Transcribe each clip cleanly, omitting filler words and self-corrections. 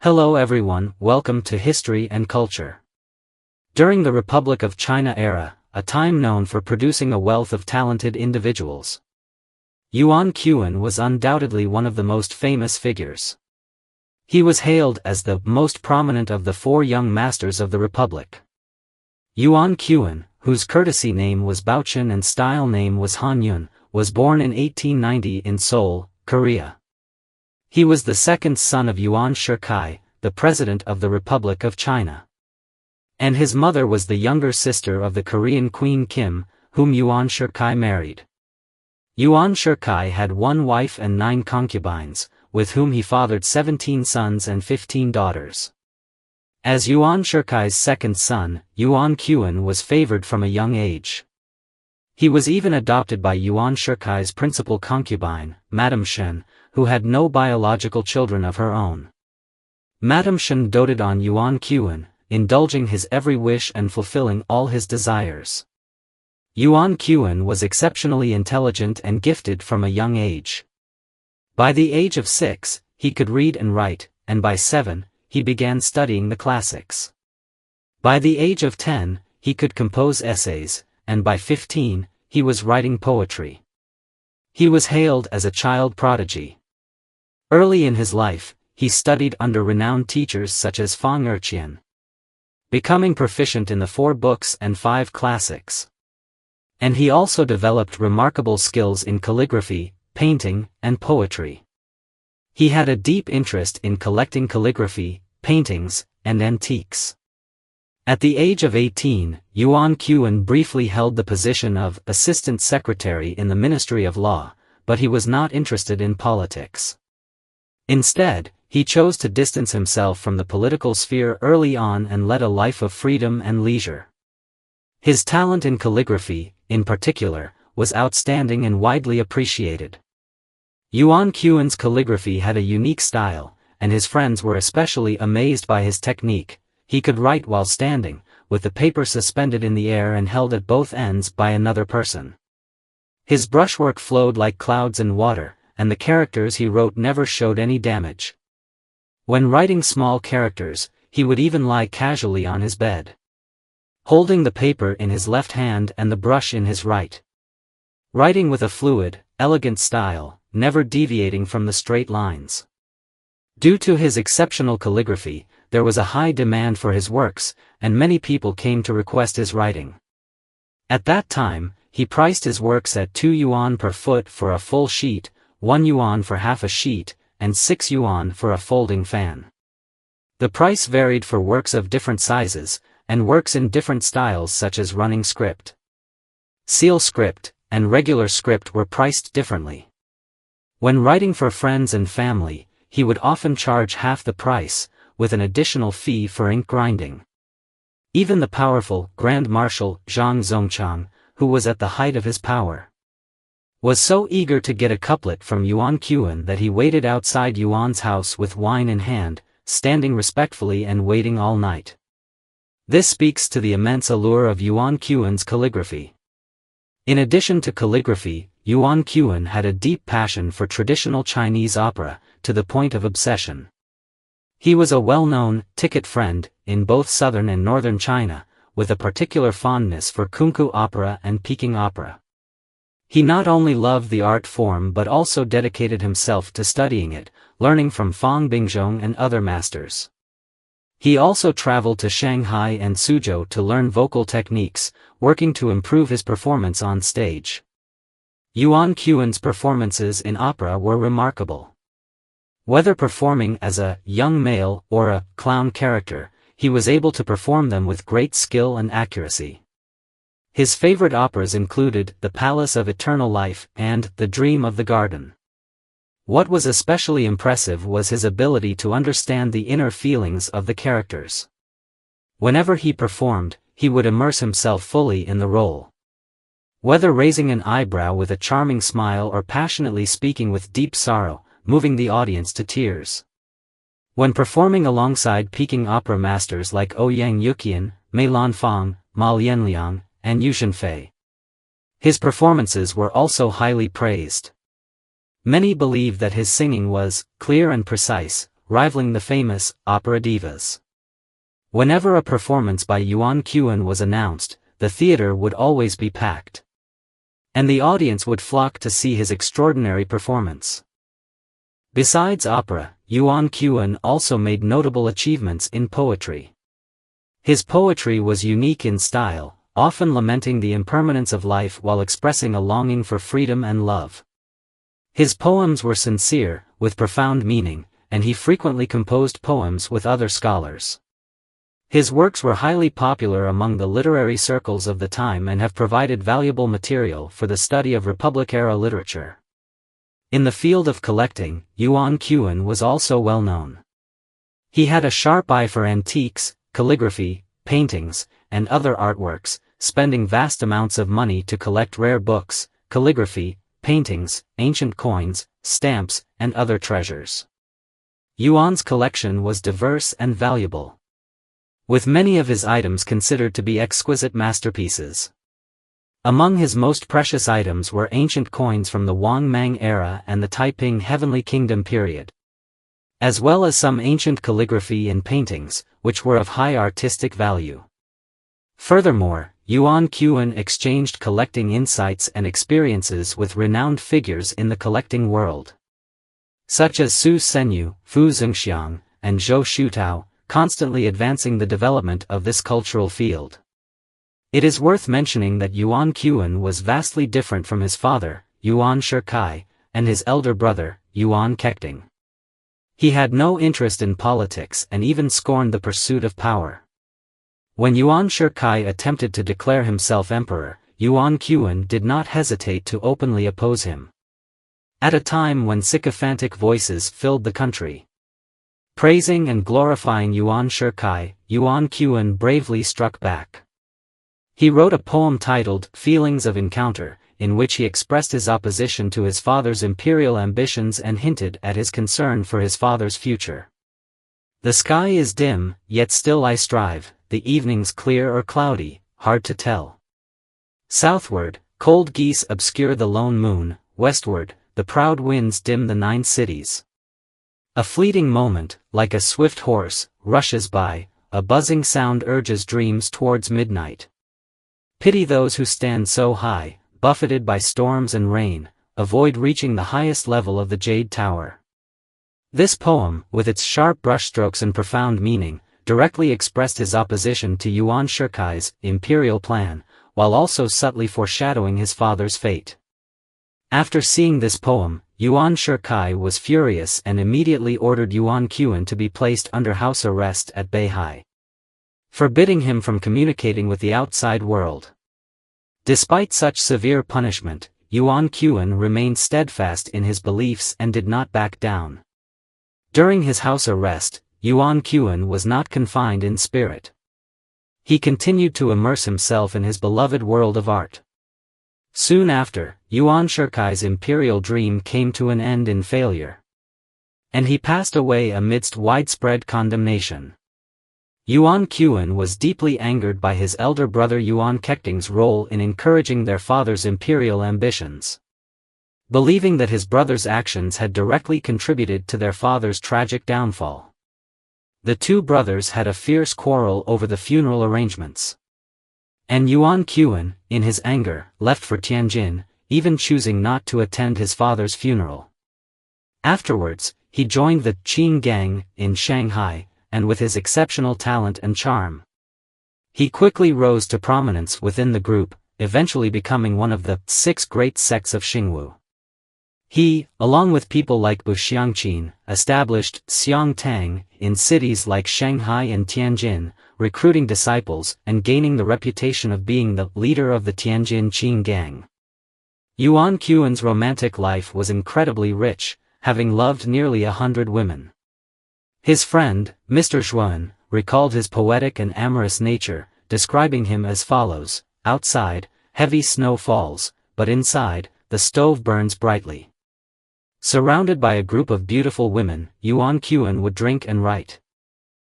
Hello everyone, welcome to History and Culture. During the Republic of China era, a time known for producing a wealth of talented individuals, Yuan Quan was undoubtedly one of the most famous figures. He was hailed as the most prominent of the four young masters of the Republic. Yuan Quan, whose courtesy name was Baochen and style name was Han Yun, was born in 1890 in Seoul, Korea. He was the second son of Yuan Shikai, the President of the Republic of China. And his mother was the younger sister of the Korean Queen Kim, whom Yuan Shikai married. Yuan Shikai had one wife and 9 concubines, with whom he fathered 17 sons and 15 daughters. As Yuan Shikai's second son, Yuan Quan was favored from a young age. He was even adopted by Yuan Shikai's principal concubine, Madame Shen, who had no biological children of her own. Madame Shen doted on Yuan Quan, indulging his every wish and fulfilling all his desires. Yuan Quan was exceptionally intelligent and gifted from a young age. By the age of 6, he could read and write, and by 7, he began studying the classics. By the age of 10, he could compose essays, and by 15, he was writing poetry. He was hailed as a child prodigy. Early in his life, he studied under renowned teachers such as Fang Erqian, becoming proficient in the 4 books and 5 classics. And he also developed remarkable skills in calligraphy, painting, and poetry. He had a deep interest in collecting calligraphy, paintings, and antiques. At the age of 18, Yuan Quan briefly held the position of Assistant Secretary in the Ministry of Law, but he was not interested in politics. Instead, he chose to distance himself from the political sphere early on and led a life of freedom and leisure. His talent in calligraphy, in particular, was outstanding and widely appreciated. Yuan Quan's calligraphy had a unique style, and his friends were especially amazed by his technique. He could write while standing, with the paper suspended in the air and held at both ends by another person. His brushwork flowed like clouds in water, and the characters he wrote never showed any damage. When writing small characters, he would even lie casually on his bed, holding the paper in his left hand and the brush in his right, writing with a fluid, elegant style, never deviating from the straight lines. Due to his exceptional calligraphy, there was a high demand for his works, and many people came to request his writing. At that time, he priced his works at 2 yuan per foot for a full sheet, 1 yuan for half a sheet, and 6 yuan for a folding fan. The price varied for works of different sizes, and works in different styles such as running script, seal script, and regular script were priced differently. When writing for friends and family, he would often charge half the price, with an additional fee for ink grinding. Even the powerful Grand Marshal Zhang Zongchang, who was at the height of his power, was so eager to get a couplet from Yuan Quan that he waited outside Yuan's house with wine in hand, standing respectfully and waiting all night. This speaks to the immense allure of Yuan Quan's calligraphy. In addition to calligraphy, Yuan Quan had a deep passion for traditional Chinese opera, to the point of obsession. He was a well-known ticket friend in both southern and northern China, with a particular fondness for Kunku opera and Peking opera. He not only loved the art form but also dedicated himself to studying it, learning from Fang Bingzhong and other masters. He also traveled to Shanghai and Suzhou to learn vocal techniques, working to improve his performance on stage. Yuan Quan's performances in opera were remarkable. Whether performing as a young male or a clown character, he was able to perform them with great skill and accuracy. His favorite operas included The Palace of Eternal Life and The Dream of the Garden. What was especially impressive was his ability to understand the inner feelings of the characters. Whenever he performed, he would immerse himself fully in the role. Whether raising an eyebrow with a charming smile or passionately speaking with deep sorrow, moving the audience to tears. When performing alongside Peking opera masters like Ouyang Yuqian, Mei Lanfang, Ma Lianliang, and Yu Shenfei, his performances were also highly praised. Many believe that his singing was clear and precise, rivaling the famous opera divas. Whenever a performance by Yuan Quan was announced, the theater would always be packed. And the audience would flock to see his extraordinary performance. Besides opera, Yuan Quan also made notable achievements in poetry. His poetry was unique in style, often lamenting the impermanence of life while expressing a longing for freedom and love. His poems were sincere, with profound meaning, and he frequently composed poems with other scholars. His works were highly popular among the literary circles of the time and have provided valuable material for the study of Republic-era literature. In the field of collecting, Yuan Quan was also well known. He had a sharp eye for antiques, calligraphy, paintings, and other artworks, spending vast amounts of money to collect rare books, calligraphy, paintings, ancient coins, stamps, and other treasures. Yuan's collection was diverse and valuable, with many of his items considered to be exquisite masterpieces. Among his most precious items were ancient coins from the Wang Mang era and the Taiping Heavenly Kingdom period, as well as some ancient calligraphy and paintings, which were of high artistic value. Furthermore, Yuan Quan exchanged collecting insights and experiences with renowned figures in the collecting world, such as Su Senyu, Fu Zengxiang, and Zhou Shutao, constantly advancing the development of this cultural field. It is worth mentioning that Yuan Quan was vastly different from his father, Yuan Shikai, and his elder brother, Yuan Kekting. He had no interest in politics and even scorned the pursuit of power. When Yuan Shikai attempted to declare himself emperor, Yuan Quan did not hesitate to openly oppose him. At a time when sycophantic voices filled the country, praising and glorifying Yuan Shikai, Yuan Quan bravely struck back. He wrote a poem titled Feelings of Encounter, in which he expressed his opposition to his father's imperial ambitions and hinted at his concern for his father's future. The sky is dim, yet still I strive, the evening's clear or cloudy, hard to tell. Southward, cold geese obscure the lone moon, westward, the proud winds dim the 9 cities. A fleeting moment, like a swift horse, rushes by, a buzzing sound urges dreams towards midnight. Pity those who stand so high, buffeted by storms and rain, avoid reaching the highest level of the Jade Tower. This poem, with its sharp brushstrokes and profound meaning, directly expressed his opposition to Yuan Shikai's imperial plan, while also subtly foreshadowing his father's fate. After seeing this poem, Yuan Shikai was furious and immediately ordered Yuan Quan to be placed under house arrest at Beihai, forbidding him from communicating with the outside world. Despite such severe punishment, Yuan Quan remained steadfast in his beliefs and did not back down. During his house arrest, Yuan Quan was not confined in spirit. He continued to immerse himself in his beloved world of art. Soon after, Yuan Shikai's imperial dream came to an end in failure, and he passed away amidst widespread condemnation. Yuan Quan was deeply angered by his elder brother Yuan Kekting's role in encouraging their father's imperial ambitions. Believing that his brother's actions had directly contributed to their father's tragic downfall, the two brothers had a fierce quarrel over the funeral arrangements. And Yuan Quan, in his anger, left for Tianjin, even choosing not to attend his father's funeral. Afterwards, he joined the Qing gang in Shanghai, and with his exceptional talent and charm, he quickly rose to prominence within the group, eventually becoming one of the 6 great sects of Xingwu. He, along with people like Bu Xiangqin, established Xiangtang in cities like Shanghai and Tianjin, recruiting disciples and gaining the reputation of being the leader of the Tianjin Qing gang. Yuan Quan's romantic life was incredibly rich, having loved nearly 100 women. His friend, Mr. Zhuan, recalled his poetic and amorous nature, describing him as follows: outside, heavy snow falls, but inside, the stove burns brightly. Surrounded by a group of beautiful women, Yuan Quan would drink and write,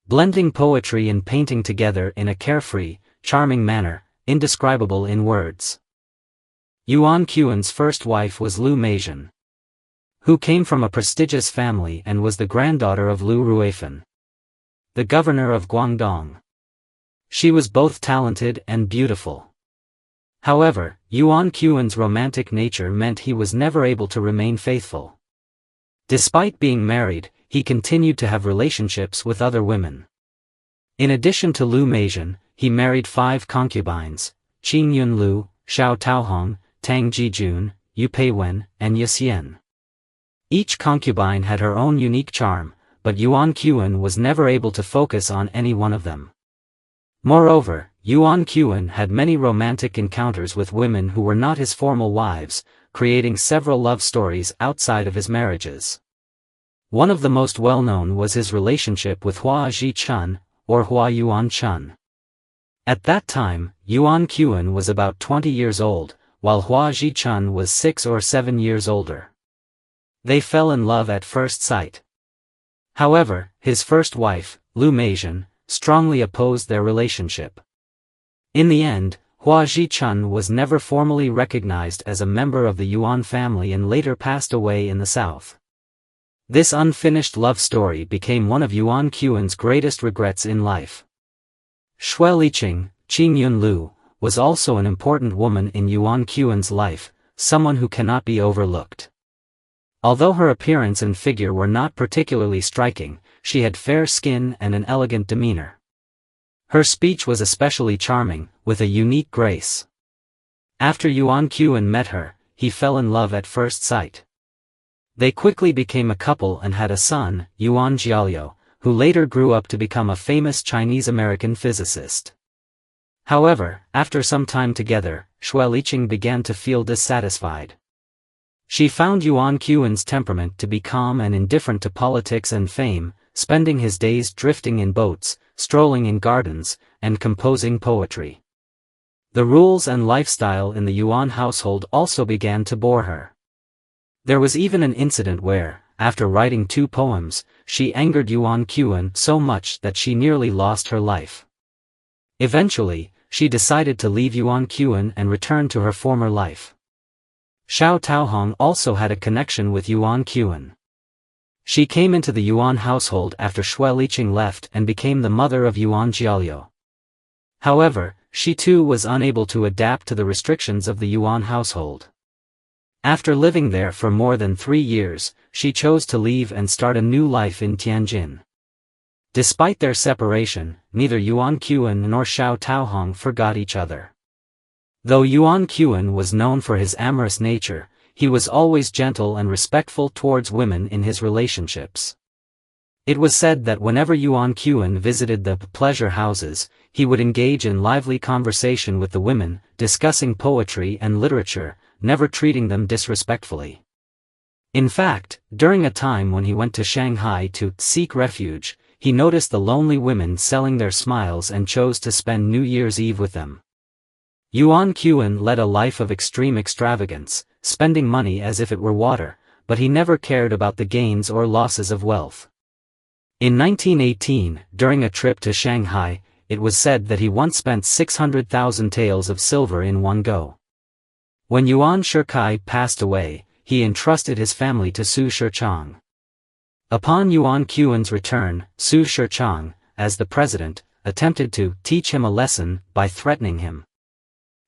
blending poetry and painting together in a carefree, charming manner, indescribable in words. Yuan Quan's first wife was Lu Meizhen. who came from a prestigious family and was the granddaughter of Lu Ruifan, the governor of Guangdong. She was both talented and beautiful. However, Yuan Qian's romantic nature meant he was never able to remain faithful. Despite being married, he continued to have relationships with other women. In addition to Lu Meizhen, he married 5 concubines: Qing Yunlu, Xiao Taohong, Tang Jijun, Yu Peiwen, and Yisian. Each concubine had her own unique charm, but Yuan Qian was never able to focus on any one of them. Moreover, Yuan Qian had many romantic encounters with women who were not his formal wives, creating several love stories outside of his marriages. One of the most well-known was his relationship with Hua Ji-chun, or Hua Yuan-chun. At that time, Yuan Qian was about 20 years old, while Hua Ji-chun was 6 or 7 years older. They fell in love at first sight. However, his first wife, Lu Meizhen, strongly opposed their relationship. In the end, Hua Ji-chun was never formally recognized as a member of the Yuan family and later passed away in the south. This unfinished love story became one of Yuan Qian's greatest regrets in life. Xue Liqing, Qing Yunlu, was also an important woman in Yuan Qian's life, someone who cannot be overlooked. Although her appearance and figure were not particularly striking, she had fair skin and an elegant demeanor. Her speech was especially charming, with a unique grace. After Yuan Qian met her, he fell in love at first sight. They quickly became a couple and had a son, Yuan Jialiu, who later grew up to become a famous Chinese-American physicist. However, after some time together, Xue Liqing began to feel dissatisfied. She found Yuan Qian's temperament to be calm and indifferent to politics and fame, spending his days drifting in boats, strolling in gardens, and composing poetry. The rules and lifestyle in the Yuan household also began to bore her. There was even an incident where, after writing 2 poems, she angered Yuan Qian so much that she nearly lost her life. Eventually, she decided to leave Yuan Qian and return to her former life. Xiao Taohong also had a connection with Yuan Qian. She came into the Yuan household after Xue Liqing left and became the mother of Yuan Jialiu. However, she too was unable to adapt to the restrictions of the Yuan household. After living there for more than 3 years, she chose to leave and start a new life in Tianjin. Despite their separation, neither Yuan Qian nor Xiao Taohong forgot each other. Though Yuan Qian was known for his amorous nature, he was always gentle and respectful towards women in his relationships. It was said that whenever Yuan Qian visited the pleasure houses, he would engage in lively conversation with the women, discussing poetry and literature, never treating them disrespectfully. In fact, during a time when he went to Shanghai to seek refuge, he noticed the lonely women selling their smiles and chose to spend New Year's Eve with them. Yuan Qian led a life of extreme extravagance, spending money as if it were water, but he never cared about the gains or losses of wealth. In 1918, during a trip to Shanghai, it was said that he once spent 600,000 taels of silver in one go. When Yuan Shikai passed away, he entrusted his family to Su Shichang. Upon Yuan Qian's return, Su Shichang, as the president, attempted to teach him a lesson by threatening him,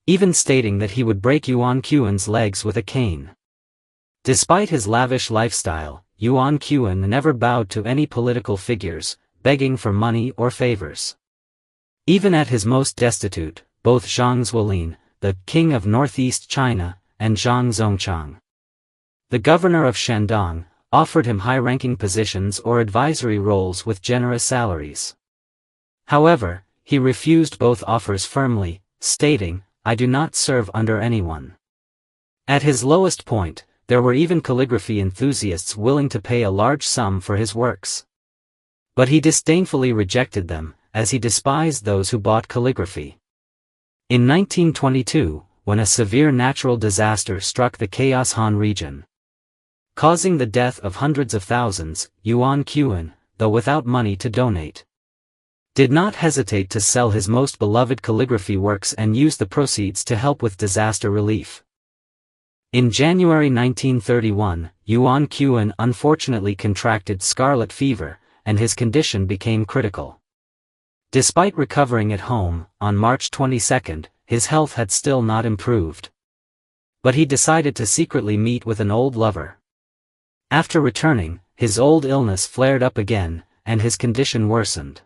even stating that he would break Yuan Qian's legs with a cane. Despite his lavish lifestyle, Yuan Qian never bowed to any political figures, begging for money or favors. Even at his most destitute, both Zhang Zuolin, the king of northeast China, and Zhang Zongchang, the governor of Shandong, offered him high-ranking positions or advisory roles with generous salaries. However, he refused both offers firmly, stating, "I do not serve under anyone." At his lowest point, there were even calligraphy enthusiasts willing to pay a large sum for his works. But he disdainfully rejected them, as he despised those who bought calligraphy. In 1922, when a severe natural disaster struck the Chaos Han region, causing the death of hundreds of thousands, Yuan Qian, though without money to donate, did not hesitate to sell his most beloved calligraphy works and use the proceeds to help with disaster relief. In January 1931, Yuan Quan unfortunately contracted scarlet fever, and his condition became critical. Despite recovering at home, on March 22, his health had still not improved. But he decided to secretly meet with an old lover. After returning, his old illness flared up again, and his condition worsened.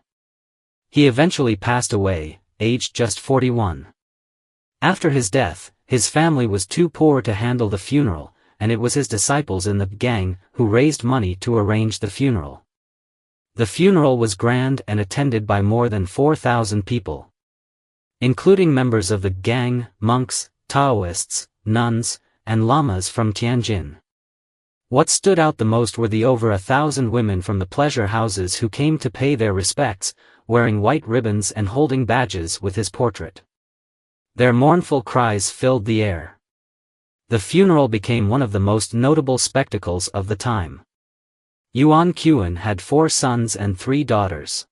He eventually passed away, aged just 41. After his death, his family was too poor to handle the funeral, and it was his disciples in the gang who raised money to arrange the funeral. The funeral was grand and attended by more than 4,000 people, including members of the gang, monks, Taoists, nuns, and lamas from Tianjin. What stood out the most were the over 1,000 women from the pleasure houses who came to pay their respects, wearing white ribbons and holding badges with his portrait. Their mournful cries filled the air. The funeral became one of the most notable spectacles of the time. Yuan Quan had 4 sons and 3 daughters,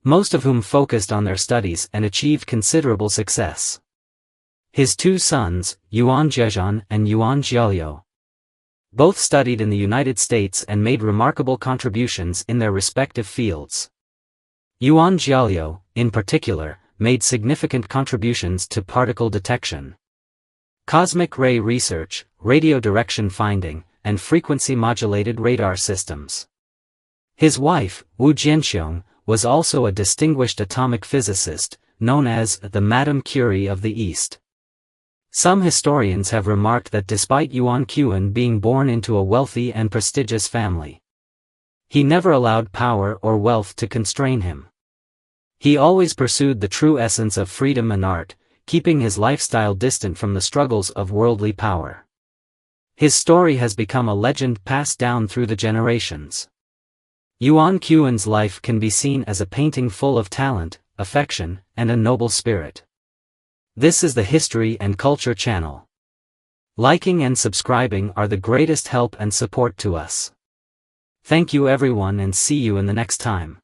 most of whom focused on their studies and achieved considerable success. His 2 sons, Yuan Zetian and Yuan Jialiu, both studied in the United States and made remarkable contributions in their respective fields. Yuan Jialiu, in particular, made significant contributions to particle detection, cosmic ray research, radio direction finding, and frequency-modulated radar systems. His wife, Wu Jianxiong, was also a distinguished atomic physicist, known as the Madame Curie of the East. Some historians have remarked that despite Yuan Quan being born into a wealthy and prestigious family, he never allowed power or wealth to constrain him. He always pursued the true essence of freedom and art, keeping his lifestyle distant from the struggles of worldly power. His story has become a legend passed down through the generations. Yuan Quan's life can be seen as a painting full of talent, affection, and a noble spirit. This is the History and Culture channel. Liking and subscribing are the greatest help and support to us. Thank you everyone and see you in the next time.